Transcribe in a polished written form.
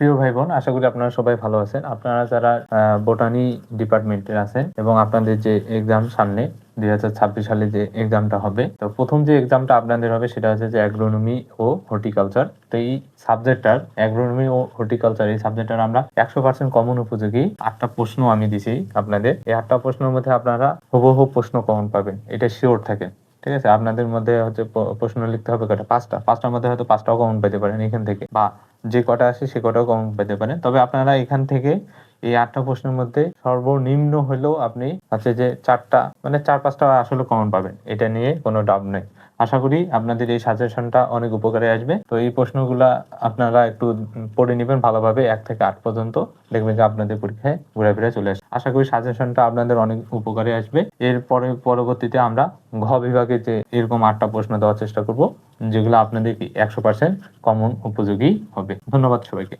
প্রিয় ভাই বোন, আশা করি আপনারা সবাই ভালো আছেন। আপনারা যারা বোটানি ডিপার্টমেন্টের আছেন এবং আপনাদের যে এক্সাম সামনে 2026 সালে যে এক্সামটা হবে, তো প্রথম যে এক্সামটা আপনাদের হবে সেটা হচ্ছে যে অ্যাগ্রোনমি ও হর্টিকালচার। তো এই সাবজেক্টটার অ্যাগ্রোনমি ও হর্টিকালচার এই সাবজেক্টটার আমরা 100% কমন উপযোগী 8টা প্রশ্ন আমি দিছি আপনাদের। এই 8টা প্রশ্নের মধ্যে আপনারা হুবহু প্রশ্ন কমন পাবেন, এটা শিওর থাকেন। ঠিক আছে, আপনাদের মধ্যে হচ্ছে প্রশ্ন লিখতে হবে কয়টা, 5টার মধ্যে হয়তো 5টাও কমন পেতে পারেন এখান থেকে, বা যে কটা আসে সে কটাও কমন পেতে পারেন। তবে আপনারা এখান থেকে এই 8টা প্রশ্নের মধ্যে সর্বনিম্ন হলেও আপনি হচ্ছে যে 4টা মানে 4-5টা আসলে কমন পাবেন, এটা নিয়ে কোনো ডাউট নেই। আশা করি আপনাদের এই সাজেশনটা অনেক উপকারে আসবে। তো এই প্রশ্নগুলা আপনারা একটু পড়ে নেবেন ভালোভাবে, 1 থেকে 8 পর্যন্ত, দেখবেন যে আপনাদের পরীক্ষায় ঘুরে চলে আসে। আশা করি সাজেশনটা আপনাদের অনেক উপকারে আসবে। পরবর্তীতে আমরা ঘ বিভাগে যে এরকম 8টা প্রশ্ন দেওয়ার চেষ্টা করব, যেগুলো আপনাদের 100% কমন উপযোগী হবে। ধন্যবাদ সবাইকে।